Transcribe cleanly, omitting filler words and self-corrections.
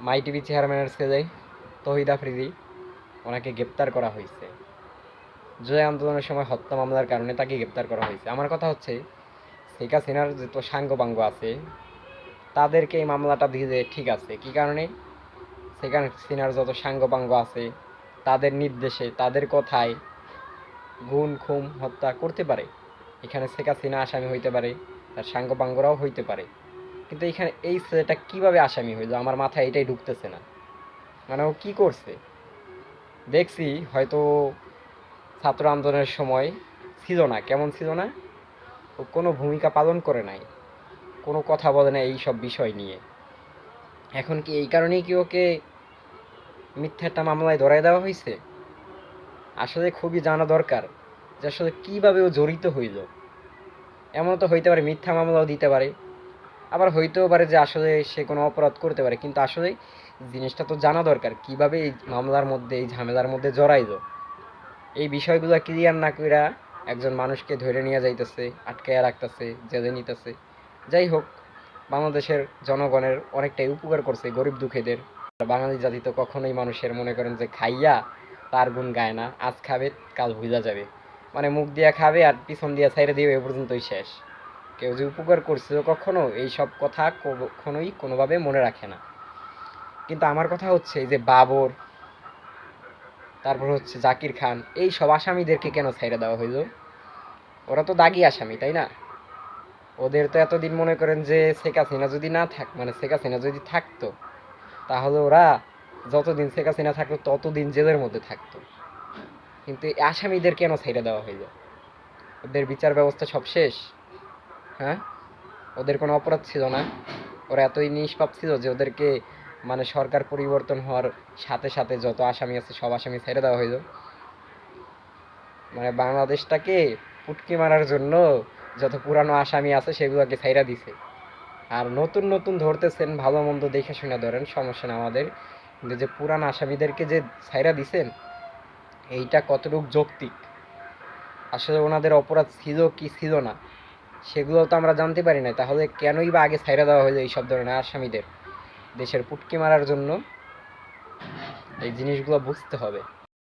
মাই TV চেয়ারম্যানের ছেলে তহিদ আফ্রিদি, ওনাকে গ্রেপ্তার করা হয়েছে। জুলাই আন্দোলনের সময় হত্যা মামলার কারণে তাকে গ্রেপ্তার করা হয়েছে। আমার কথা হচ্ছে, শেখ হাসিনার যত সাঙ্গপাঙ্গ আছে তাদেরকে এই মামলাটা দিয়ে ঠিক আছে, কি কারণে? শেখ হাসিনার যত সাঙ্গপাঙ্গ আছে তাদের নির্দেশে, তাদের কথায় গুম খুন হত্যা করতে পারে। এখানে শেখ হাসিনা আসামি হইতে পারে, তার সাঙ্গপাঙ্গরাও হইতে পারে, কিন্তু এখানে এই ছেলেটা কিভাবে আসামি হইলো আমার মাথায় এটাই ঢুকতেছে না। মানে ও কি করছে? দেখছি হয়তো ছাত্র আন্দোলনের সময় ছিল না, কেমন ছিল না, ও কোনো ভূমিকা পালন করে নাই, কোনো কথা বলে না এই সব বিষয় নিয়ে। এখন কি এই কারণেই কি ওকে মিথ্যা একটা মামলায় ধরায় দেওয়া হয়েছে? আসলে খুবই জানা দরকার যে আসলে কিভাবে ও জড়িত হইল। এমন তো হইতে পারে মিথ্যা মামলাও দিতে পারে, আবার হইতেও পারে যে আসলে সে কোনো অপরাধ করতে পারে, কিন্তু আসলে জিনিসটা তো জানা দরকার কিভাবে এই মামলার মধ্যে, এই ঝামেলার মধ্যে জড়াইল। এই বিষয়গুলো ক্লিয়ার না কইরা একজন মানুষকে ধরে নিয়ে যাইতেছে, আটকাইয়া রাখতেছে, জেলে নিতেছে। যাই হোক, বাংলাদেশের জনগণের অনেকটাই উপকার করছে, গরিব দুঃখীদের। বাঙালি জাতি তো কখনোই মানুষের মনে করেন যে খাইয়া তার গুণ গায় না, আজ খাবে কাল ভুলা যাবে, মানে মুখ দিয়া খাবে আর পিছন দিয়া ছাইড়ে দিবে, এ পর্যন্তই শেষ। কেউ যে উপকার করছিল কখনো এই সব কথা কখনোই কোনোভাবে মনে রাখে না। কিন্তু আমার কথা হচ্ছে এই যে বাবর, তারপর হচ্ছে জাকির খান, এই সব আসামিদেরকে কেন ছাইড়া দেওয়া হইলো? ওরা তো দাগি আসামি, তাই না? ওদের তো এতদিন মনে করেন যে শেখ হাসিনা যদি না থাক, মানে শেখ হাসিনা যদি থাকতো তাহলে ওরা যতদিন শেখ হাসিনা থাকতো ততদিন জেলের মধ্যে থাকতো। কিন্তু এই আসামিদের কেন ছাইড়া দেওয়া হইলো? ওদের বিচার ব্যবস্থা সব শেষ? হ্যাঁ, ওদের কোনো অপরাধ ছিল না? ওরা এতই নিষ্পাপ ছিল যে ওদেরকে মানে সরকার পরিবর্তন হওয়ার সাথে সাথে যত আসামি আছে সব আসামি ছেড়ে দেওয়া হইলো? মানে বাংলাদেশটাকে পুটকি মারার জন্য যত পুরানো আসামি আছে সেগুলোকে ছাইড়া দিছে, আর নতুন নতুন ধরতেছেন, ভালো মন্দ দেখে শুনে ধরেন, সমস্যা না আমাদের, কিন্তু যে পুরান আসামিদেরকে যে ছাইড়া দিছেন এইটা কতটুকু যৌক্তিক? আসলে ওনাদের অপরাধ ছিল কি ছিল না সেগুলো তো আমরা জানতে পারি না, তাহলে কেনই বা আগে ছাইড়া দেওয়া হলো এইসব ধরনের আসামিদের? দেশের পুটকি মারার জন্য? এই জিনিসগুলো বুঝতে হবে।